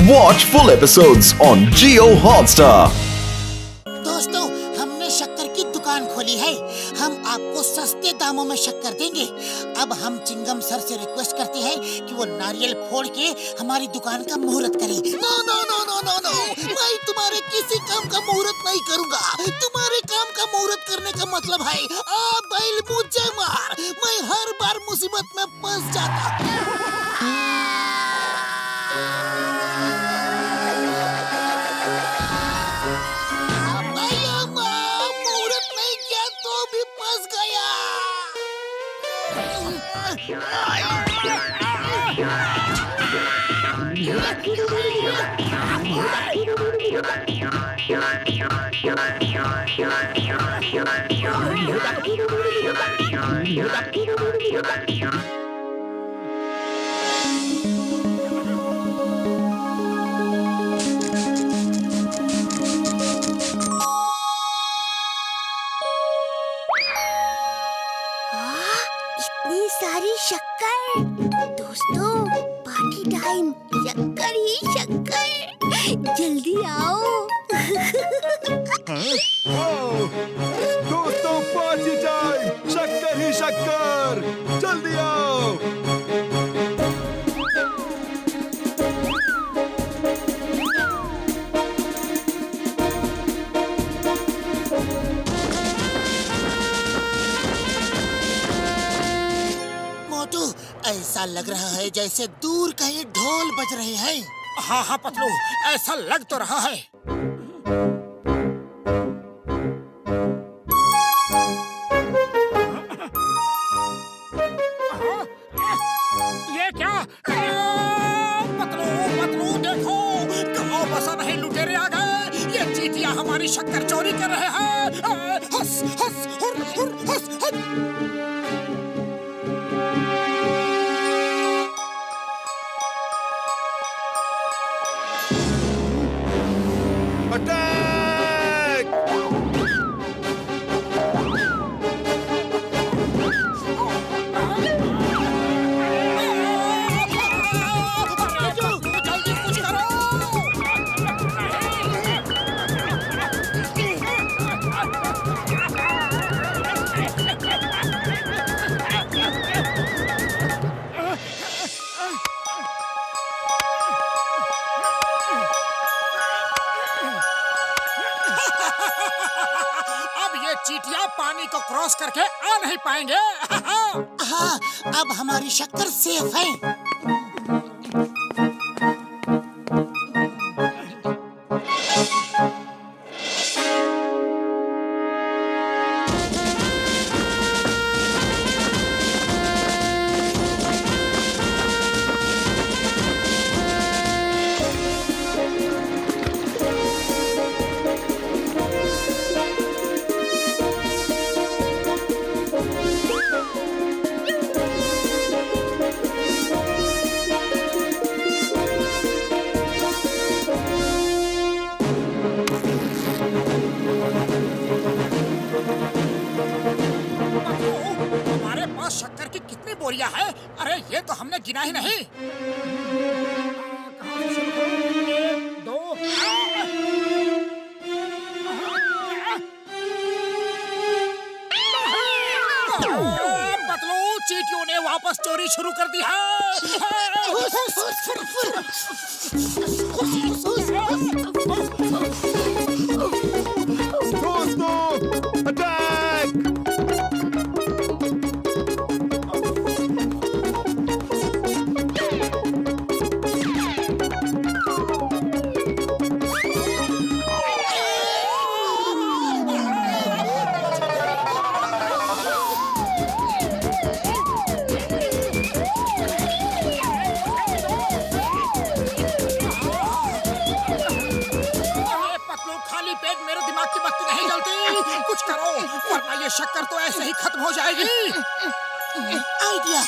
Watch full episodes on Jio Hotstar. दोस्तों, हमने शक्कर की दुकान खोली है। हम आपको सस्ते दामों में शक्कर देंगे। अब हम चिंगम सर से रिक्वेस्ट करते हैं कि वो नारियल फोड़ के हमारी दुकान का मुहूर्त करे। No no no no no no, मैं तुम्हारे किसी काम का मुहूर्त नहीं करूंगा। तुम्हारे काम का मुहूर्त करने का मतलब है आप बैल मुझे मार। मैं हर बार मुसीबत में फंस जाता। मुहूर्त नहीं किया तो भी फंस गया। इतनी सारी शक्कर। दोस्तों, पार्टी टाइम। शक्कर ही शक्कर, जल्दी आओ। दोस्तों, पार्टी टाइम। शक्कर ही शक्कर, जल्दी आओ। मोटू, ऐसा लग रहा है जैसे दूर कहीं ढोल बज रहे हैं। हाँ हाँ पतलू, ऐसा लग तो रहा है। ये क्या? पतलू पतलू देखो, गाँव बसा नहीं, लुटेरे आ गए। ये चींटियां हमारी शक्कर चोरी कर रहे हैं। हंस हंस हुर हुर हंस हंस। अटैक! जल्दी कुछ करो। अब ये चींटियां पानी को क्रॉस करके आ नहीं पाएंगे। हाँ, अब हमारी शक्कर सेफ है। हमारे पास शक्कर की कितनी बोरियां हैं? अरे ये तो हमने गिना ही नहीं। एक, दो। पतलू, चींटियों ने वापस चोरी शुरू कर दी है। दोस्तों, अटैक! पतलू, खाली पेट मेरे दिमाग की बत्ती नहीं जलती। कुछ करो, वरना ये शक्कर तो ऐसे ही खत्म हो जाएगी। आइडिया,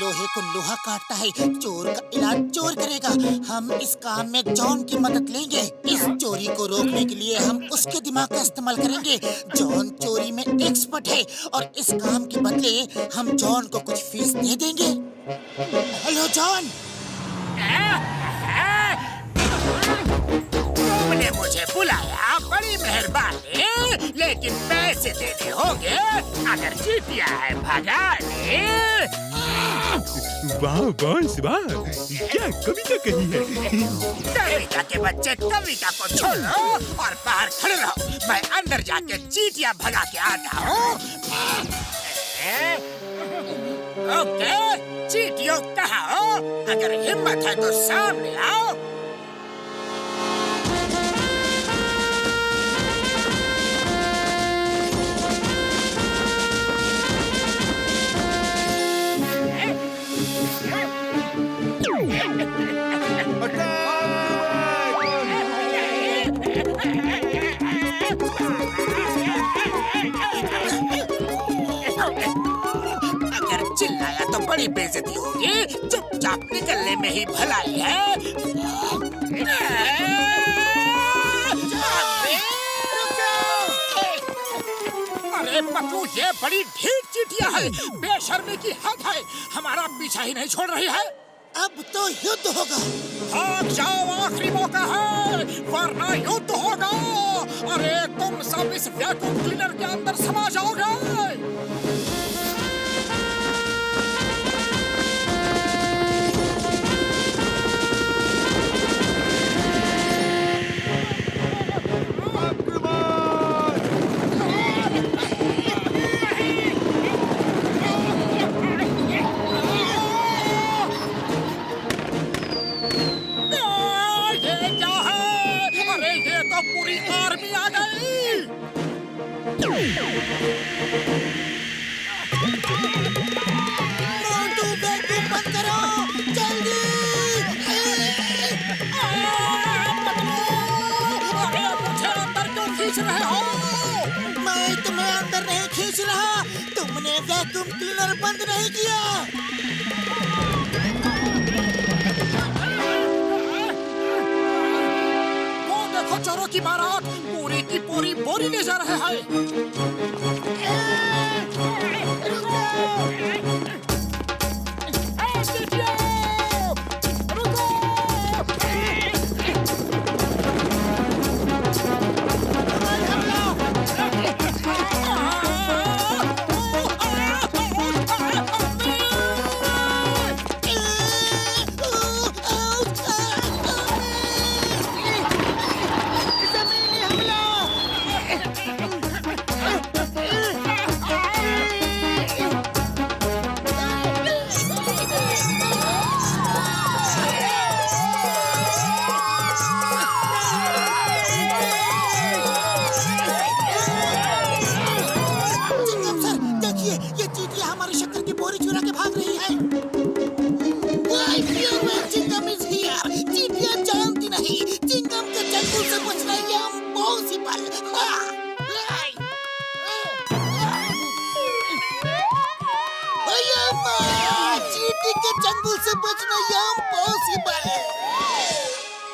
लोहे को लोहा काटता है, चोर का इलाज चोर करेगा। हम इस काम में जॉन की मदद लेंगे। इस चोरी को रोकने के लिए हम उसके दिमाग का इस्तेमाल करेंगे। जॉन चोरी में एक्सपर्ट है और इस काम के बदले हम जॉन को कुछ फीस दे देंगे। Hello John. बड़ी मेहरबानी, लेकिन पैसे देने होंगे अगर चीटिया है भगाने। वाह बॉस वाह, क्या कविता कही है। कविता के बच्चे कविता को छोड़ो और बाहर खड़े रहो, मैं अंदर जाके चीटियां भगा के आता हूँ। ओके, चीटियों कहाँ हो? अगर हिम्मत है तो सामने आओ। अगर चिल्लाया तो बड़ी बेइज्जती होगी, चुपचाप निकलने में ही भलाई है। अरे पप्पू, ये बड़ी ढीठ चीटियां है, बेशर्मी की हद है, हमारा पीछा ही नहीं छोड़ रही है। अब तो युद्ध होगा। भाग जाओ, आखिरी मौका है, वरना युद्ध होगा। अरे तुम सब इस वैक्यूम क्लीनर के अंदर समा जाओगे। पूरी आर्मी आ गई। मोंटू, वैक्यूम बंद करो जल्दी। अरे मुझे अंदर क्यों खींच रहे हो? मैं तुम्हें अंदर नहीं खींच रहा, तुमने वैक्यूम क्लीनर बंद नहीं किया। चोरों की बारात पूरी की पूरी बोरी ले जा रहे हैं।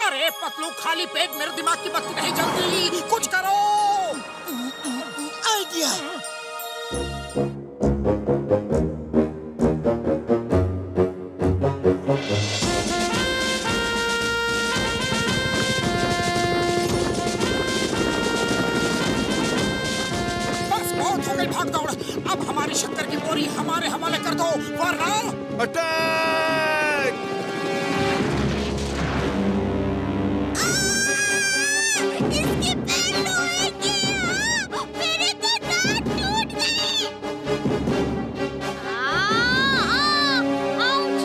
अरे पतलू, खाली पेट मेरे दिमाग की बत्ती नहीं जलती, कुछ करो। आइडिया। बस बहुत हो गई भाग दौड़, अब हमारी शक्कर की बोरी हमारे हवाले कर दो, वरना अटैक। इसके पैर लोहे के हैं, मेरे तो दांत टूट गए। आउच!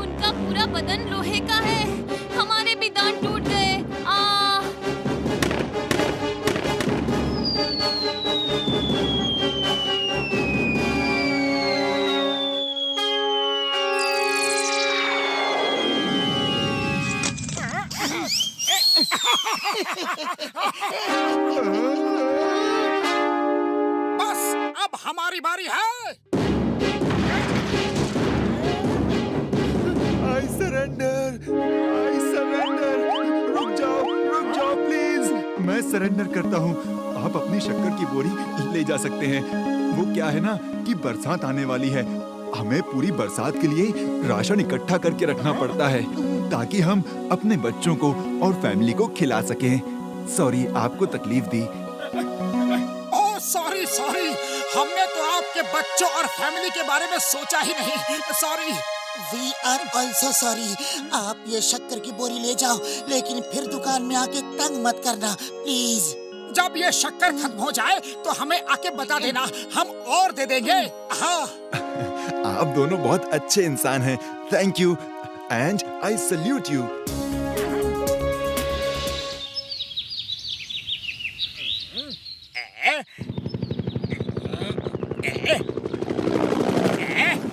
उनका पूरा बदन लोहे का है, हमारे भी दांत टूट गए। बस अब हमारी बारी है। I surrender, I surrender। रुक जाओ प्लीज। मैं सरेंडर करता हूँ। आप अपनी शक्कर की बोरी ले जा सकते हैं। वो क्या है ना कि बरसात आने वाली है, हमें पूरी बरसात के लिए राशन इकट्ठा करके रखना पड़ता है ताकि हम अपने बच्चों को और फैमिली को खिला सकें। सॉरी आपको तकलीफ दी। ओह सॉरी सॉरी, हमने तो आपके बच्चों और फैमिली के बारे में सोचा ही नहीं। Sorry. We are also sorry. आप ये शक्कर की बोरी ले जाओ, लेकिन फिर दुकान में आके तंग मत करना प्लीज। जब ये शक्कर खत्म हो जाए तो हमें आके बता देना, हम और दे देंगे। हाँ। आप दोनों बहुत अच्छे इंसान हैं। Thank you and I salute you.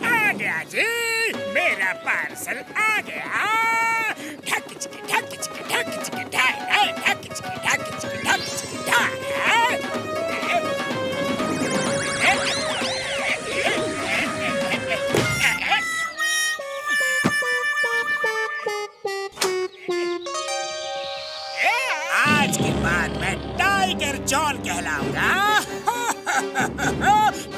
आ गया जी, मेरा पार्सल आ गया। ढक चिकी ढक चिकी ढक चिकी ढाई, ढक चिकी ढक चिकी ढक चिकी ढाई। आज के बाद मैं टाइगर जॉन कहलाऊंगा।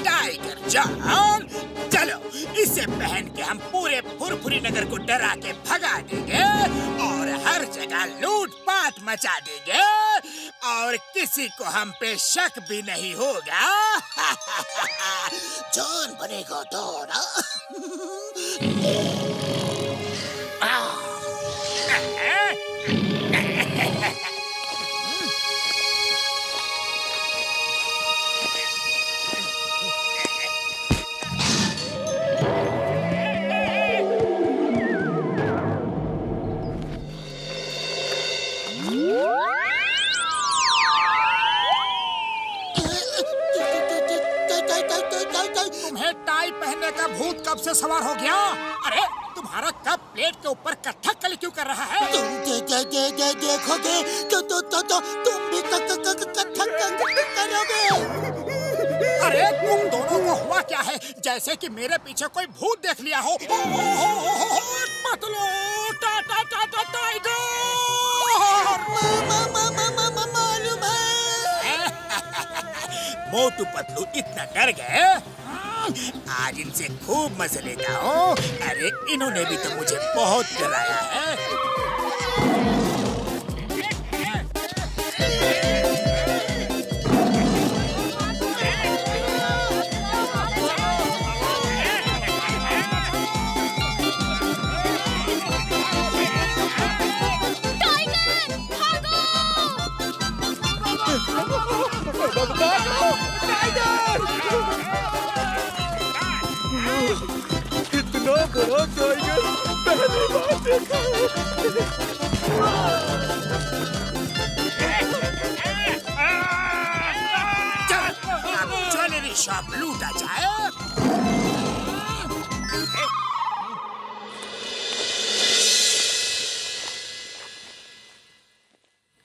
Tiger John. चलो इसे पहन के हम पूरे फुरफुरी नगर को डरा के भगा देंगे और हर जगह लूटपाट मचा देंगे और किसी को हम पे शक भी नहीं होगा। जॉन बनेगा डॉन। तुम्हें टाई पहनने का भूत कब से सवार हो गया? अरे तुम्हारा कप प्लेट के ऊपर कथकली क्यों कर रहा है? तुम देखोगे तो तुम भी कथक करोगे। अरे तुम दोनों को हुआ क्या है? जैसे कि मेरे पीछे कोई भूत देख लिया हो। पतलू टाइगर। मालूम है। मोटू पतलू इतना डर गए, आज इनसे खूब मजे लेता हूँ। अरे इन्होंने भी तो मुझे बहुत डराया है। इतना बड़ा टाइगर पहली बार देखा। अब ज्वेलरी शॉप लूटा जाए।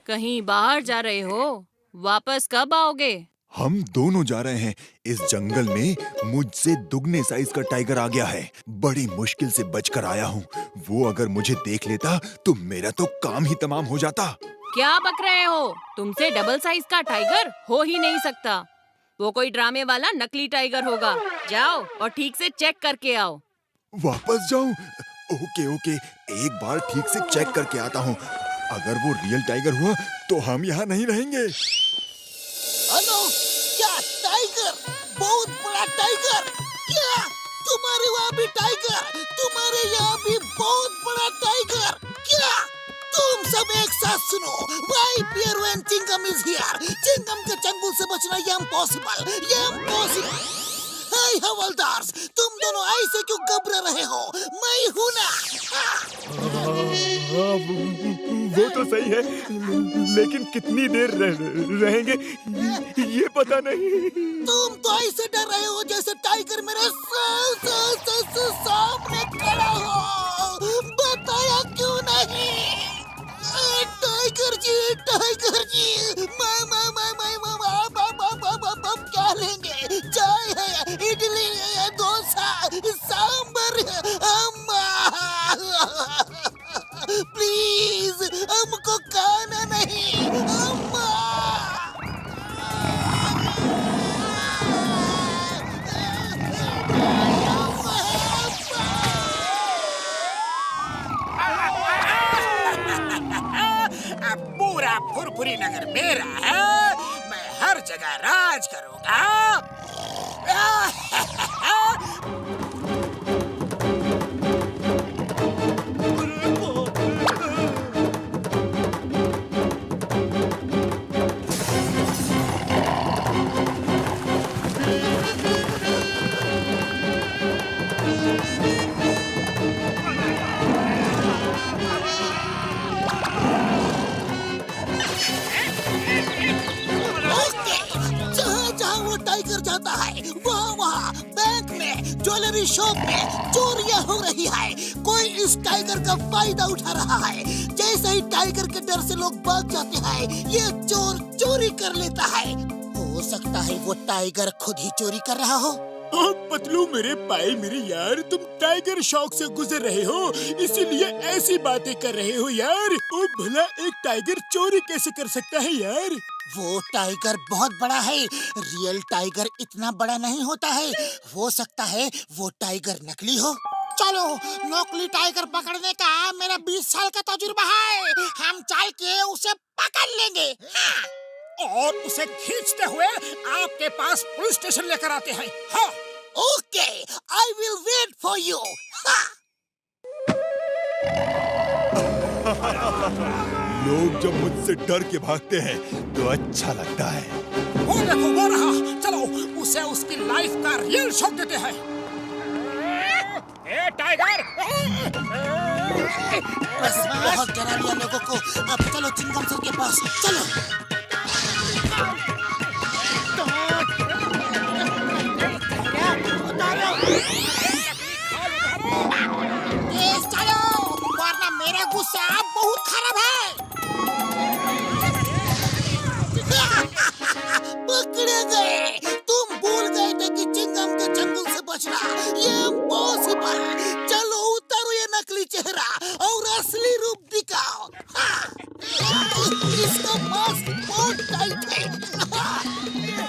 कहीं बाहर जा रहे हो? वापस कब आओगे? हम दोनों जा रहे हैं। इस जंगल में मुझसे दुगने साइज का टाइगर आ गया है। बड़ी मुश्किल से बचकर आया हूँ। वो अगर मुझे देख लेता तो मेरा तो काम ही तमाम हो जाता। क्या बक रहे हो? तुमसे डबल साइज का टाइगर हो ही नहीं सकता। वो कोई ड्रामे वाला नकली टाइगर होगा। जाओ और ठीक से चेक करके आओ। वापस जाऊं? ओके ओके, एक बार ठीक से चेक करके आता हूँ। अगर वो रियल टाइगर हुआ तो हम यहाँ नहीं रहेंगे। हेलो, क्या टाइगर? बहुत बड़ा टाइगर? क्या तुम्हारे वहाँ भी टाइगर? तुम्हारे यहाँ भी बहुत बड़ा टाइगर? क्या तुम सब एक साथ सुनो। Why Pierre when Chingam is here? Chingam के चंगुल से बचना ये इम्पॉसिबल। हाय हवलदार्स, तुम दोनों ऐसे क्यों घबरा रहे हो? मैं हूँ ना। वो तो सही है, लेकिन कितनी देर रहेंगे ये पता नहीं। तुम तो ऐसे डर रहे हो जैसे टाइगर मेरे सामने खड़ा हो। बताया क्यों नहीं? टाइगर जी, क्या लेंगे? चाय है, इडली है, डोसा, सांबर, प्लीज हमको खाना नहीं। अम्मा। अब पूरा फुरफुरी नगर मेरा है, मैं हर जगह राज करूंगा। जहाँ वो टाइगर जाता है वहाँ बैंक में, ज्वेलरी शॉप में चोरियाँ हो रही है। कोई इस टाइगर का फायदा उठा रहा है। जैसे ही टाइगर के डर से लोग भाग जाते हैं, ये चोर चोरी कर लेता है। हो सकता है वो टाइगर खुद ही चोरी कर रहा हो। पतलू मेरे भाई मेरे यार, तुम टाइगर शौक से गुजर रहे हो, इसीलिए ऐसी बातें कर रहे हो यार। ओ भला एक टाइगर चोरी कैसे कर सकता है यार? वो टाइगर बहुत बड़ा है, रियल टाइगर इतना बड़ा नहीं होता है। हो सकता है वो टाइगर नकली हो। चलो, नकली टाइगर पकड़ने का मेरा 20 साल का तजुर्बा है। हम चल के उसे पकड़ लेंगे। हाँ। और उसे खींचते हुए आपके पास पुलिस स्टेशन लेकर आते हैं। हाँ। Okay, I will wait for you. लोग जब मुझसे डर के भागते हैं तो अच्छा लगता है। वो देखो वो रहा, चलो उसे उसकी लाइफ का रियल शॉक देते हैं। ए टाइगर! बस बहुत डरा लिया लोगों को। अब चलो चिंगम सर के पास, चलो। तेज चलो, वरना मेरा गुस्सा बहुत खराब है। पकड़े गए। तुम भूल गए थे कि चिंगम के चंगुल से बचना ये इम्पॉसिबल। चलो उतारो ये नकली चेहरा और असली रूप दिखाओ। इसका मास्क बहुत टाइट है।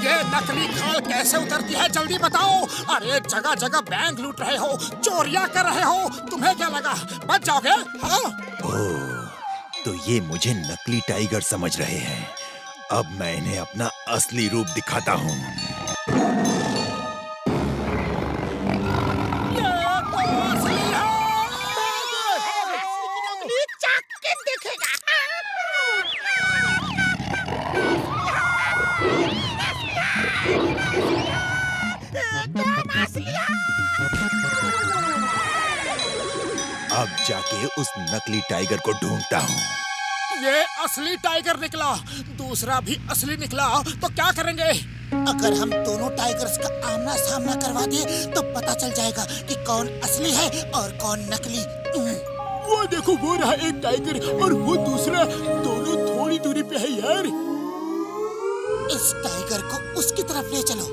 ये नकली खाल कैसे उतरती है जल्दी बताओ। अरे जगह जगह बैंक लूट रहे हो, चोरियां कर रहे हो, तुम्हें क्या लगा बच जाओगे? हाँ? ओह, तो ये मुझे नकली टाइगर समझ रहे हैं। अब मैं इन्हें अपना असली रूप दिखाता हूँ। ये तो असली है। अब जाके उस नकली टाइगर को ढूंढता हूँ। ये असली टाइगर निकला, दूसरा भी असली निकला, तो क्या करेंगे? अगर हम दोनों टाइगर्स का आमना सामना करवा दिए तो पता चल जाएगा कि कौन असली है और कौन नकली। वो देखो वो रहा एक टाइगर और वो दूसरा, दोनों थोड़ी दूरी पे है यार। इस टाइगर को उसकी तरफ ले चलो।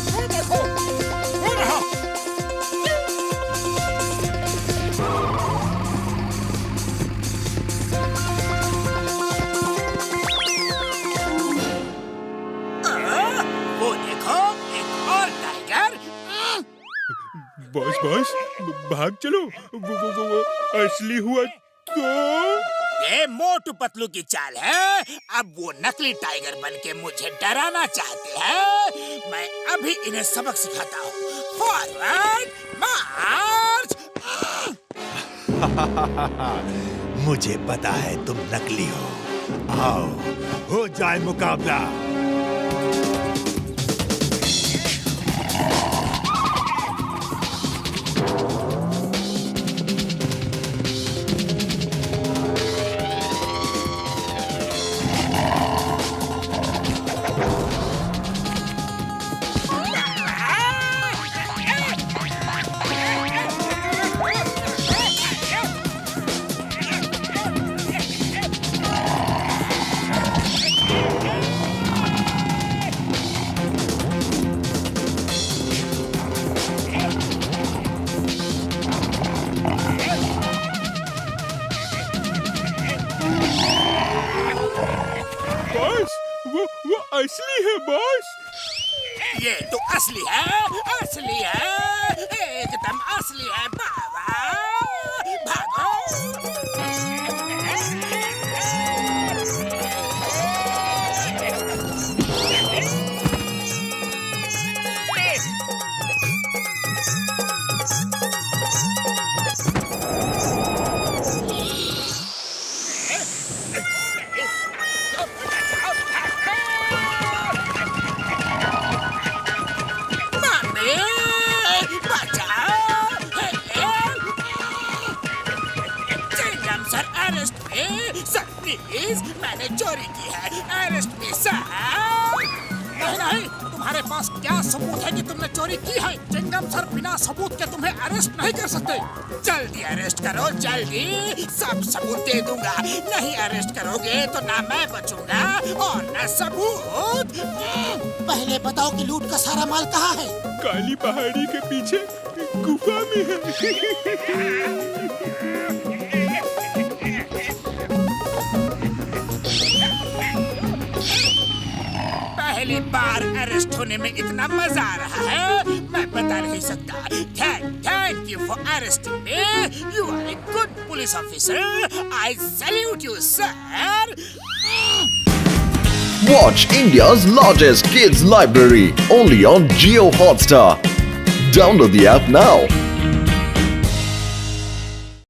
वो देखो वो रहा। वो देखो एक और टाइगर। बॉस भाग चलो। वो असली हुआ तो। ये मोटू पतलू की चाल है। अब वो नकली टाइगर बनके मुझे डराना चाहते हैं। मैं अभी इन्हें सबक सिखाता हूँ। फॉरवर्ड मार्च। मुझे पता है तुम नकली हो। आओ हो जाए मुकाबला। वो असली है बॉस। ये तो असली है, असली है, एकदम असली है बाबा। भागो। Sir arrest me sir please मैंने चोरी की है अरेस्ट मी सर नहीं नहीं तुम्हारे पास क्या सबूत है कि तुमने चोरी की है चिंगम सर बिना सबूत के तुम्हें अरेस्ट नहीं कर सकते जल्दी अरेस्ट करो जल्दी सब सबूत दे दूंगा नहीं अरेस्ट करोगे तो ना मैं बचूंगा और ना सबूत पहले बताओ कि लूट का सारा माल कहाँ है? काली पहाड़ी के पीछे गुफा में है। पहली बार अरेस्ट होने में इतना मजा आ रहा है मैं बता नहीं सकता thank you for arresting me you are a good police officer I salute you sir Watch India's largest kids library only on Jio Hotstar. Download the app now.